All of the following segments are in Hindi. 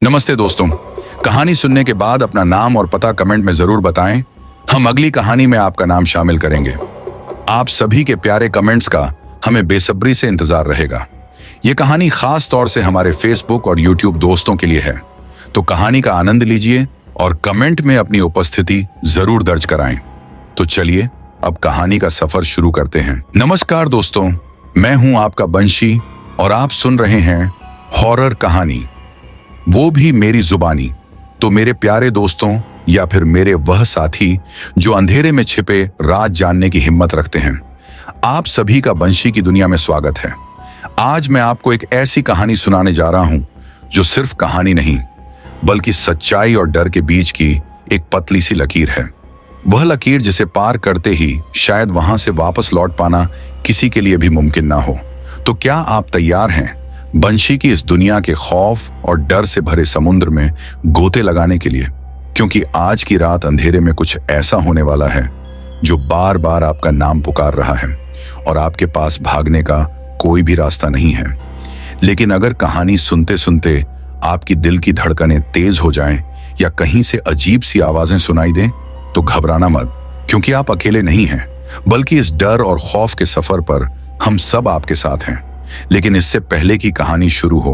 नमस्ते दोस्तों। कहानी सुनने के बाद अपना नाम और पता कमेंट में जरूर बताएं। हम अगली कहानी में आपका नाम शामिल करेंगे। आप सभी के प्यारे कमेंट्स का हमें बेसब्री से इंतजार रहेगा। ये कहानी खास तौर से हमारे फेसबुक और यूट्यूब दोस्तों के लिए है, तो कहानी का आनंद लीजिए और कमेंट में अपनी उपस्थिति जरूर दर्ज कराएं। तो चलिए अब कहानी का सफर शुरू करते हैं। नमस्कार दोस्तों, मैं हूं आपका बंशी और आप सुन रहे हैं हॉरर कहानी, वो भी मेरी जुबानी। तो मेरे प्यारे दोस्तों या फिर मेरे वह साथी जो अंधेरे में छिपे राज जानने की हिम्मत रखते हैं, आप सभी का बंशी की दुनिया में स्वागत है। आज मैं आपको एक ऐसी कहानी सुनाने जा रहा हूं जो सिर्फ कहानी नहीं बल्कि सच्चाई और डर के बीच की एक पतली सी लकीर है। वह लकीर जिसे पार करते ही शायद वहां से वापस लौट पाना किसी के लिए भी मुमकिन ना हो। तो क्या आप तैयार हैं बंशी की इस दुनिया के खौफ और डर से भरे समुद्र में गोते लगाने के लिए? क्योंकि आज की रात अंधेरे में कुछ ऐसा होने वाला है जो बार बार आपका नाम पुकार रहा है और आपके पास भागने का कोई भी रास्ता नहीं है। लेकिन अगर कहानी सुनते सुनते आपकी दिल की धड़कनें तेज हो जाएं या कहीं से अजीब सी आवाजें सुनाई दें, तो घबराना मत, क्योंकि आप अकेले नहीं हैं, बल्कि इस डर और खौफ के सफर पर हम सब आपके साथ हैं। लेकिन इससे पहले कि कहानी शुरू हो,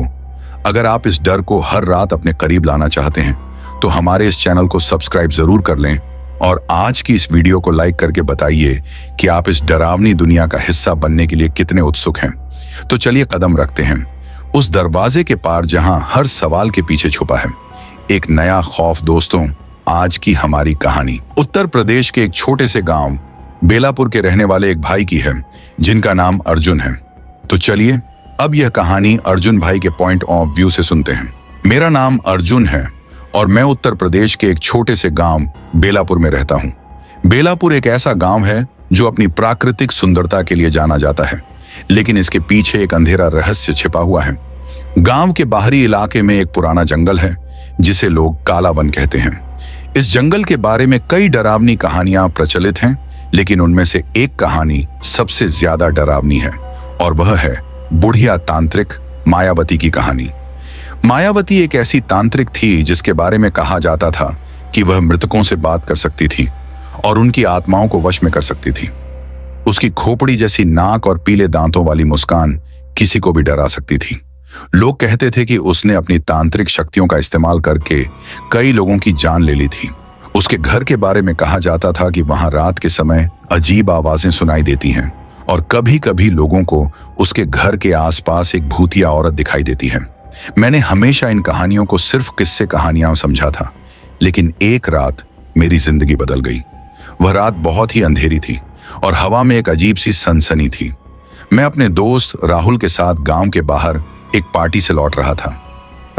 अगर आप इस डर को हर रात अपने करीब लाना चाहते हैं तो हमारे इस चैनल को सब्सक्राइब जरूर कर लें और आज की इस वीडियो को लाइक करके बताइए कि आप इस डरावनी दुनिया का हिस्सा बनने के लिए कितने उत्सुक हैं। तो चलिए कदम रखते हैं उस दरवाजे के पार जहां हर सवाल के पीछे छुपा है एक नया खौफ। दोस्तों, आज की हमारी कहानी उत्तर प्रदेश के एक छोटे से गांव बेलापुर के रहने वाले एक भाई की है जिनका नाम अर्जुन है। तो चलिए अब यह कहानी अर्जुन भाई के पॉइंट ऑफ व्यू से सुनते हैं। मेरा नाम अर्जुन है और मैं उत्तर प्रदेश के एक छोटे से गांव बेलापुर में रहता हूं। बेलापुर एक ऐसा गांव है जो अपनी प्राकृतिक सुंदरता के लिए जाना जाता है, लेकिन इसके पीछे एक अंधेरा रहस्य छिपा हुआ है। गांव के बाहरी इलाके में एक पुराना जंगल है जिसे लोग काला वन कहते हैं। इस जंगल के बारे में कई डरावनी कहानियां प्रचलित हैं, लेकिन उनमें से एक कहानी सबसे ज्यादा डरावनी है और वह है बुढ़िया तांत्रिक मायावती की कहानी। मायावती एक ऐसी तांत्रिक थी जिसके बारे में कहा जाता था कि वह मृतकों से बात कर सकती थी और उनकी आत्माओं को वश में कर सकती थी। उसकी खोपड़ी जैसी नाक और पीले दांतों वाली मुस्कान किसी को भी डरा सकती थी। लोग कहते थे कि उसने अपनी तांत्रिक शक्तियों का इस्तेमाल करके कई लोगों की जान ले ली थी। उसके घर के बारे में कहा जाता था कि वहां रात के समय अजीब आवाजें सुनाई देती हैं और कभी कभी लोगों को उसके घर के आसपास एक भूतिया औरत दिखाई देती है। मैंने हमेशा इन कहानियों को सिर्फ किस्से कहानियां समझा था, लेकिन एक रात मेरी जिंदगी बदल गई। वह रात बहुत ही अंधेरी थी और हवा में एक अजीब सी सनसनी थी। मैं अपने दोस्त राहुल के साथ गांव के बाहर एक पार्टी से लौट रहा था।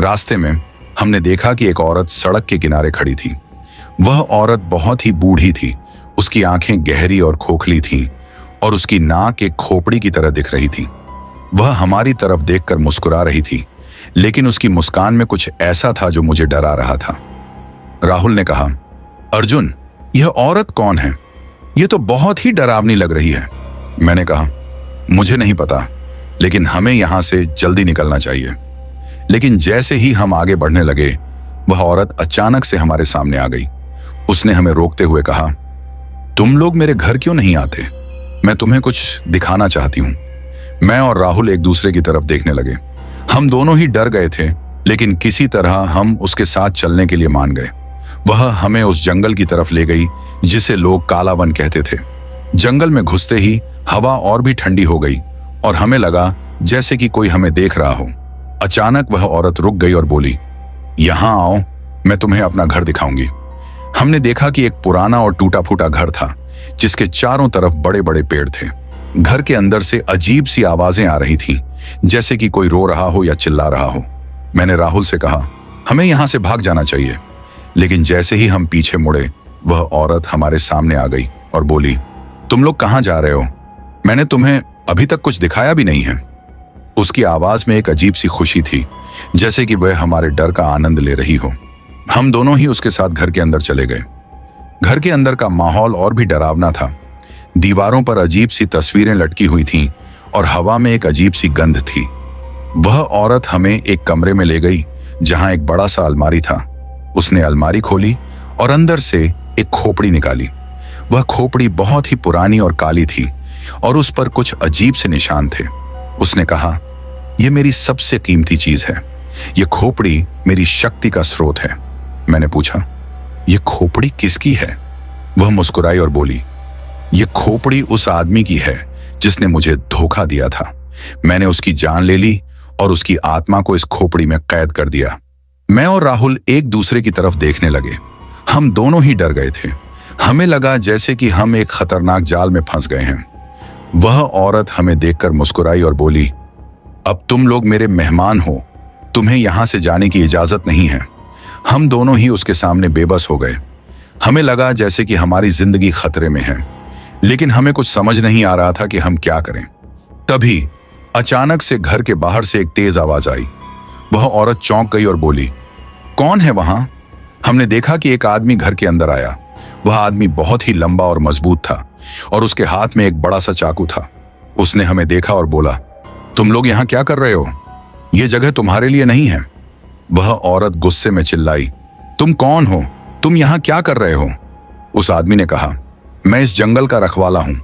रास्ते में हमने देखा कि एक औरत सड़क के किनारे खड़ी थी। वह औरत बहुत ही बूढ़ी थी। उसकी आंखें गहरी और खोखली थीं और उसकी नाक एक खोपड़ी की तरह दिख रही थी। वह हमारी तरफ देखकर मुस्कुरा रही थी, लेकिन उसकी मुस्कान में कुछ ऐसा था जो मुझे डरा रहा था। राहुल ने कहा, अर्जुन, यह औरत कौन है? यह तो बहुत ही डरावनी लग रही है। मैंने कहा, मुझे नहीं पता, लेकिन हमें यहां से जल्दी निकलना चाहिए। लेकिन जैसे ही हम आगे बढ़ने लगे, वह औरत अचानक से हमारे सामने आ गई। उसने हमें रोकते हुए कहा, तुम लोग मेरे घर क्यों नहीं आते? मैं तुम्हें कुछ दिखाना चाहती हूँ। मैं और राहुल एक दूसरे की तरफ देखने लगे। हम दोनों ही डर गए थे, लेकिन किसी तरह हम उसके साथ चलने के लिए मान गए। वह हमें उस जंगल की तरफ ले गई जिसे लोग काला वन कहते थे। जंगल में घुसते ही हवा और भी ठंडी हो गई और हमें लगा जैसे कि कोई हमें देख रहा हो। अचानक वह औरत रुक गई और बोली, यहाँ आओ, मैं तुम्हें अपना घर दिखाऊंगी। हमने देखा कि एक पुराना और टूटा फूटा घर था जिसके चारों तरफ बड़े बड़े पेड़ थे। घर के अंदर से अजीब सी आवाजें आ रही थीं, जैसे कि कोई रो रहा हो या चिल्ला रहा हो। मैंने राहुल से कहा, हमें यहां से भाग जाना चाहिए। लेकिन जैसे ही हम पीछे मुड़े, वह औरत हमारे सामने आ गई और बोली, तुम लोग कहां जा रहे हो? मैंने तुम्हें अभी तक कुछ दिखाया भी नहीं है। उसकी आवाज में एक अजीब सी खुशी थी, जैसे कि वह हमारे डर का आनंद ले रही हो। हम दोनों ही उसके साथ घर के अंदर चले गए। घर के अंदर का माहौल और भी डरावना था। दीवारों पर अजीब सी तस्वीरें लटकी हुई थीं और हवा में एक अजीब सी गंध थी। वह औरत हमें एक कमरे में ले गई जहां एक बड़ा सा अलमारी था। उसने अलमारी खोली और अंदर से एक खोपड़ी निकाली। वह खोपड़ी बहुत ही पुरानी और काली थी और उस पर कुछ अजीब से निशान थे। उसने कहा, यह मेरी सबसे कीमती चीज है। यह खोपड़ी मेरी शक्ति का स्रोत है। मैंने पूछा, यह खोपड़ी किसकी है? वह मुस्कुराई और बोली, यह खोपड़ी उस आदमी की है जिसने मुझे धोखा दिया था। मैंने उसकी जान ले ली और उसकी आत्मा को इस खोपड़ी में कैद कर दिया। मैं और राहुल एक दूसरे की तरफ देखने लगे। हम दोनों ही डर गए थे। हमें लगा जैसे कि हम एक खतरनाक जाल में फंस गए हैं। वह औरत हमें देखकर मुस्कुराई और बोली, अब तुम लोग मेरे मेहमान हो, तुम्हें यहां से जाने की इजाजत नहीं है। हम दोनों ही उसके सामने बेबस हो गए। हमें लगा जैसे कि हमारी जिंदगी खतरे में है, लेकिन हमें कुछ समझ नहीं आ रहा था कि हम क्या करें। तभी अचानक से घर के बाहर से एक तेज आवाज आई। वह औरत चौंक गई और बोली, कौन है वहां? हमने देखा कि एक आदमी घर के अंदर आया। वह आदमी बहुत ही लंबा और मजबूत था और उसके हाथ में एक बड़ा सा चाकू था। उसने हमें देखा और बोला, तुम लोग यहां क्या कर रहे हो? यह जगह तुम्हारे लिए नहीं है। वह औरत गुस्से में चिल्लाई, तुम कौन हो? तुम यहां क्या कर रहे हो? उस आदमी ने कहा, मैं इस जंगल का रखवाला हूं।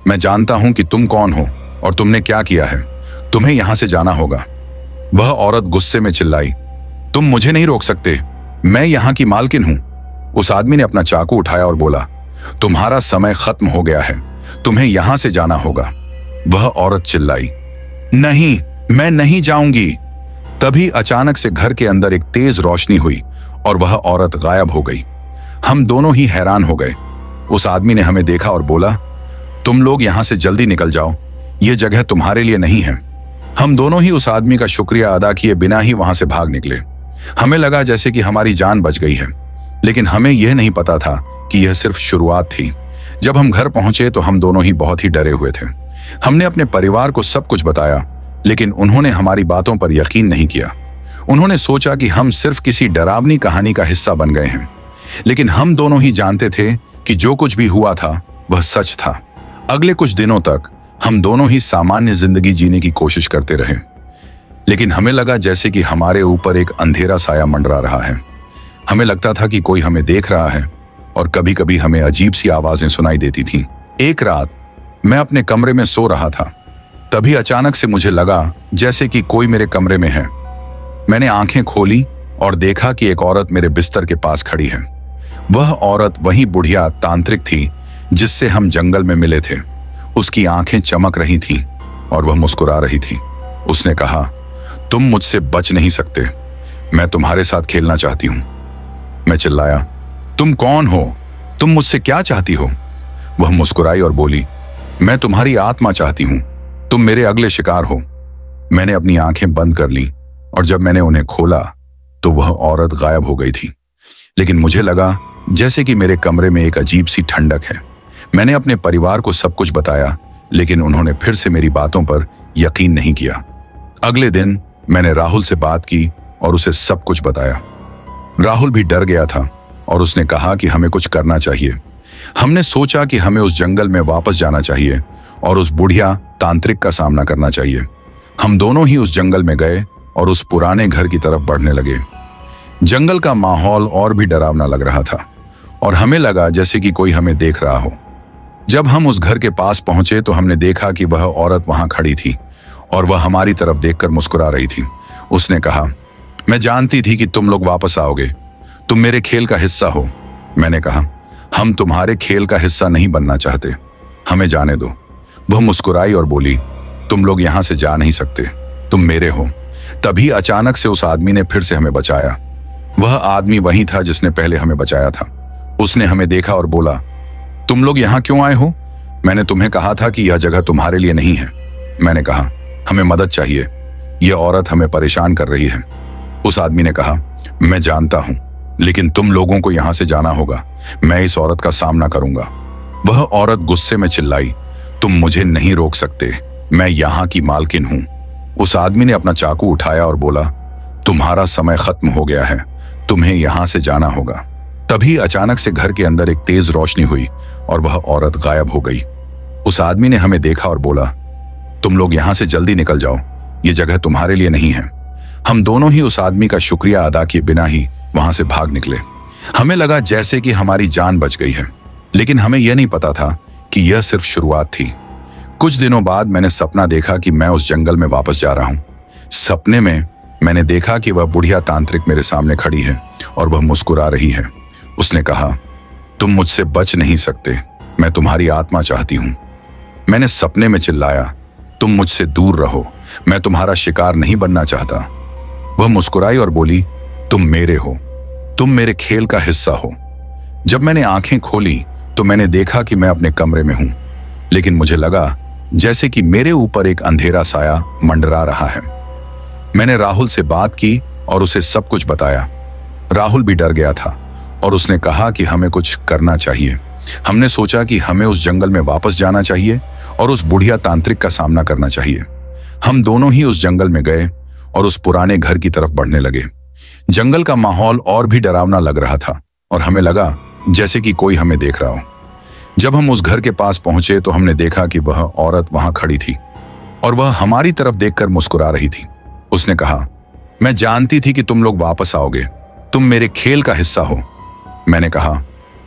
मैं जानता हूं कि तुम कौन हो और तुमने क्या किया है। तुम्हें यहां से जाना होगा। वह औरत गुस्से में चिल्लाई, तुम मुझे नहीं रोक सकते, मैं यहां की मालकिन हूं। उस आदमी ने अपना चाकू उठाया और बोला, तुम्हारा समय खत्म हो गया है, तुम्हें यहां से जाना होगा। वह औरत चिल्लाई, नहीं, मैं नहीं जाऊंगी। तभी अचानक से घर के अंदर एक तेज रोशनी हुई और वह औरत गायब हो गई। हम दोनों ही हैरान हो गए। उस आदमी ने हमें देखा और बोला, तुम लोग यहां से जल्दी निकल जाओ, यह जगह तुम्हारे लिए नहीं है। हम दोनों ही उस आदमी का शुक्रिया अदा किए बिना ही वहां से भाग निकले। हमें लगा जैसे कि हमारी जान बच गई है, लेकिन हमें यह नहीं पता था कि यह सिर्फ शुरुआत थी। जब हम घर पहुंचे तो हम दोनों ही बहुत ही डरे हुए थे। हमने अपने परिवार को सब कुछ बताया, लेकिन उन्होंने हमारी बातों पर यकीन नहीं किया। उन्होंने सोचा कि हम सिर्फ किसी डरावनी कहानी का हिस्सा बन गए हैं, लेकिन हम दोनों ही जानते थे कि जो कुछ भी हुआ था वह सच था। अगले कुछ दिनों तक हम दोनों ही सामान्य जिंदगी जीने की कोशिश करते रहे, लेकिन हमें लगा जैसे कि हमारे ऊपर एक अंधेरा साया मंडरा रहा है। हमें लगता था कि कोई हमें देख रहा है और कभी कभी हमें अजीब सी आवाजें सुनाई देती थीं। एक रात मैं अपने कमरे में सो रहा था। तभी अचानक से मुझे लगा जैसे कि कोई मेरे कमरे में है। मैंने आंखें खोली और देखा कि एक औरत मेरे बिस्तर के पास खड़ी है। वह औरत वही बुढ़िया तांत्रिक थी जिससे हम जंगल में मिले थे। उसकी आंखें चमक रही थीं और वह मुस्कुरा रही थी। उसने कहा, तुम मुझसे बच नहीं सकते, मैं तुम्हारे साथ खेलना चाहती हूं। मैं चिल्लाया, तुम कौन हो? तुम मुझसे क्या चाहती हो? वह मुस्कुराई और बोली, मैं तुम्हारी आत्मा चाहती हूं, तुम मेरे अगले शिकार हो। मैंने अपनी आंखें बंद कर ली और जब मैंने उन्हें खोला तो वह औरत गायब हो गई थी। लेकिन मुझे लगा जैसे कि मेरे कमरे में एक अजीब सी ठंडक है। मैंने अपने परिवार को सब कुछ बताया, लेकिन उन्होंने फिर से मेरी बातों पर यकीन नहीं किया। अगले दिन मैंने राहुल से बात की और उसे सब कुछ बताया। राहुल भी डर गया था और उसने कहा कि हमें कुछ करना चाहिए। हमने सोचा कि हमें उस जंगल में वापस जाना चाहिए और उस बुढ़िया तांत्रिक का सामना करना चाहिए। हम दोनों ही उस जंगल में गए और उस पुराने घर की तरफ बढ़ने लगे। जंगल का माहौल और भी डरावना लग रहा था और हमें लगा जैसे कि कोई हमें देख रहा हो। जब हम उस घर के पास पहुंचे तो हमने देखा कि वह औरत वहां खड़ी थी और वह हमारी तरफ देखकर मुस्कुरा रही थी। उसने कहा, मैं जानती थी कि तुम लोग वापस आओगे, तुम मेरे खेल का हिस्सा हो। मैंने कहा, हम तुम्हारे खेल का हिस्सा नहीं बनना चाहते, हमें जाने दो। वह मुस्कुराई और बोली, तुम लोग यहां से जा नहीं सकते, तुम मेरे हो। तभी अचानक से उस आदमी ने फिर से हमें बचाया। वह आदमी वही था जिसने पहले हमें बचाया था। उसने हमें देखा और बोला, तुम लोग यहां क्यों आए हो? मैंने तुम्हें कहा था कि यह जगह तुम्हारे लिए नहीं है। मैंने कहा, हमें मदद चाहिए, यह औरत हमें परेशान कर रही है। उस आदमी ने कहा, मैं जानता हूं, लेकिन तुम लोगों को यहां से जाना होगा, मैं इस औरत का सामना करूंगा। वह औरत गुस्से में चिल्लाई, तुम मुझे नहीं रोक सकते, मैं यहां की मालकिन हूं। उस आदमी ने अपना चाकू उठाया और बोला, तुम्हारा समय खत्म हो गया है, तुम्हें यहां से जाना होगा। तभी अचानक से घर के अंदर एक तेज रोशनी हुई और वह औरत गायब हो गई। उस आदमी ने हमें देखा और बोला, तुम लोग यहां से जल्दी निकल जाओ, यह जगह तुम्हारे लिए नहीं है। हम दोनों ही उस आदमी का शुक्रिया अदा किए बिना ही वहां से भाग निकले। हमें लगा जैसे कि हमारी जान बच गई है, लेकिन हमें यह नहीं पता था कि यह सिर्फ शुरुआत थी। कुछ दिनों बाद मैंने सपना देखा कि मैं उस जंगल में वापस जा रहा हूं। सपने में मैंने देखा कि वह बुढ़िया तांत्रिक मेरे सामने खड़ी है और वह मुस्कुरा रही है। उसने कहा, तुम मुझसे बच नहीं सकते, मैं तुम्हारी आत्मा चाहती हूं। मैंने सपने में चिल्लाया, तुम मुझसे दूर रहो, मैं तुम्हारा शिकार नहीं बनना चाहता। वह मुस्कुराई और बोली, तुम मेरे हो, तुम मेरे खेल का हिस्सा हो। जब मैंने आंखें खोली तो मैंने देखा कि मैं अपने कमरे में हूं, लेकिन मुझे लगा जैसे कि मेरे ऊपर एक अंधेरा साया मंडरा रहा है। मैंने राहुल से बात की और उसे सब कुछ बताया। राहुल भी डर गया था और उसने कहा कि हमें कुछ करना चाहिए। हमने सोचा कि हमें उस जंगल में वापस जाना चाहिए और उस बुढ़िया तांत्रिक का सामना करना चाहिए। हम दोनों ही उस जंगल में गए और उस पुराने घर की तरफ बढ़ने लगे। जंगल का माहौल और भी डरावना लग रहा था और हमें लगा जैसे कि कोई हमें देख रहा हो। जब हम उस घर के पास पहुंचे तो हमने देखा कि वह औरत वहां खड़ी थी और वह हमारी तरफ देखकर मुस्कुरा रही थी। उसने कहा, मैं जानती थी कि तुम लोग वापस आओगे, तुम मेरे खेल का हिस्सा हो। मैंने कहा,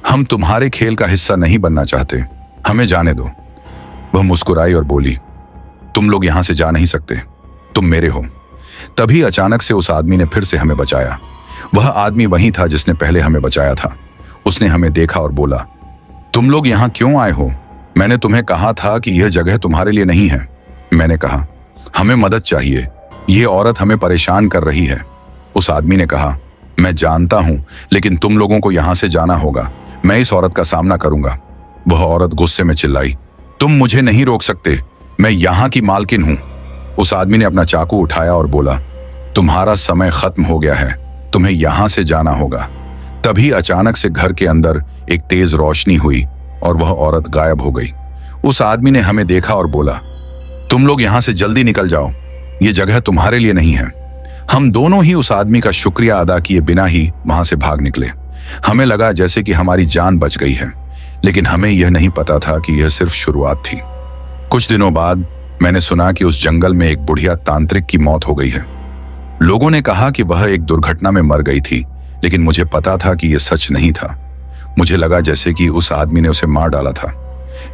हम तुम्हारे खेल का हिस्सा नहीं बनना चाहते, हमें जाने दो। वह मुस्कुराई और बोली, तुम लोग यहां से जा नहीं सकते, तुम मेरे हो। तभी अचानक से उस आदमी ने फिर से हमें बचाया। वह आदमी वही था जिसने पहले हमें बचाया था। उसने हमें देखा और बोला, तुम लोग यहां क्यों आए हो? मैंने तुम्हें कहा था कि यह जगह तुम्हारे लिए नहीं है। मैंने कहा, हमें मदद चाहिए, यह औरत हमें परेशान कर रही है। उस आदमी ने कहा, मैं जानता हूं, लेकिन तुम लोगों को यहां से जाना होगा, मैं इस औरत का सामना करूंगा। वह औरत गुस्से में चिल्लाई, तुम मुझे नहीं रोक सकते, मैं यहां की मालकिन हूं। उस आदमी ने अपना चाकू उठाया और बोला, तुम्हारा समय खत्म हो गया है, तुम्हें यहां से जाना होगा। तभी अचानक से घर के अंदर एक तेज रोशनी हुई और वह औरत गायब हो गई। उस आदमी ने हमें देखा और बोला, तुम लोग यहां से जल्दी निकल जाओ, यह जगह तुम्हारे लिए नहीं है। हम दोनों ही उस आदमी का शुक्रिया अदा किए बिना ही वहां से भाग निकले। हमें लगा जैसे कि हमारी जान बच गई है, लेकिन हमें यह नहीं पता था कि यह सिर्फ शुरुआत थी। कुछ दिनों बाद मैंने सुना कि उस जंगल में एक बुढ़िया तांत्रिक की मौत हो गई है। लोगों ने कहा कि वह एक दुर्घटना में मर गई थी, लेकिन मुझे पता था कि यह सच नहीं था। मुझे लगा जैसे कि उस आदमी ने उसे मार डाला था,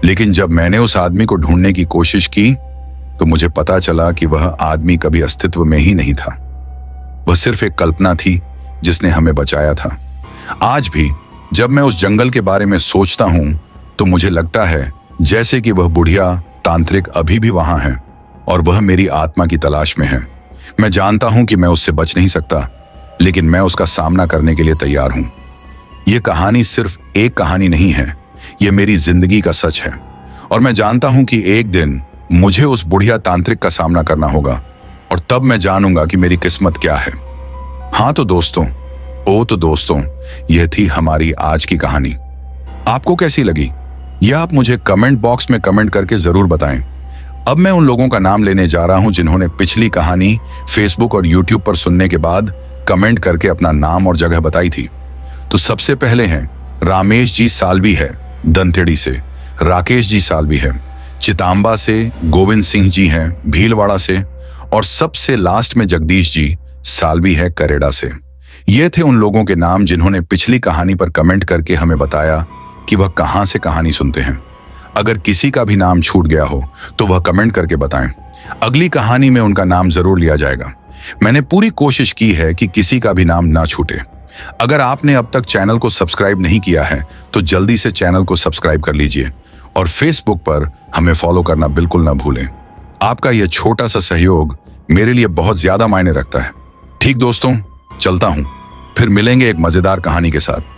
लेकिन जब मैंने उस आदमी को ढूंढने की कोशिश की तो मुझे पता चला कि वह आदमी कभी अस्तित्व में ही नहीं था। वह सिर्फ एक कल्पना थी जिसने हमें बचाया था। आज भी जब मैं उस जंगल के बारे में सोचता हूं तो मुझे लगता है जैसे कि वह बुढ़िया तांत्रिक अभी भी वहां है और वह मेरी आत्मा की तलाश में है। मैं जानता हूं कि मैं उससे बच नहीं सकता, लेकिन मैं उसका सामना करने के लिए तैयार हूं। यह कहानी सिर्फ एक कहानी नहीं है, यह मेरी जिंदगी का सच है और मैं जानता हूं कि एक दिन मुझे उस बुढ़िया तांत्रिक का सामना करना होगा और तब मैं जानूंगा कि मेरी किस्मत क्या है। हाँ तो दोस्तों, यह थी हमारी आज की कहानी। आपको कैसी लगी यह आप मुझे कमेंट बॉक्स में कमेंट करके जरूर बताएं। अब मैं उन लोगों का नाम लेने जा रहा हूं जिन्होंने पिछली कहानी फेसबुक और यूट्यूब पर सुनने के बाद कमेंट करके अपना नाम और जगह बताई थी। तो सबसे पहले हैं रामेश जी सालवी है दंतेड़ी से, राकेश जी सालवी है चितांबा से, गोविंद सिंह जी हैं भीलवाड़ा से और सबसे लास्ट में जगदीश जी सालवी है करेड़ा से। ये थे उन लोगों के नाम जिन्होंने पिछली कहानी पर कमेंट करके हमें बताया कि वह कहां से कहानी सुनते हैं। अगर किसी का भी नाम छूट गया हो तो वह कमेंट करके बताएं, अगली कहानी में उनका नाम जरूर लिया जाएगा। मैंने पूरी कोशिश की है कि किसी का भी नाम ना छूटे। अगर आपने अब तक चैनल को सब्सक्राइब नहीं किया है तो जल्दी से चैनल को सब्सक्राइब कर लीजिए और फेसबुक पर हमें फॉलो करना बिल्कुल ना भूलें। आपका यह छोटा सा सहयोग मेरे लिए बहुत ज्यादा मायने रखता है। ठीक दोस्तों, चलता हूं, फिर मिलेंगे एक मजेदार कहानी के साथ।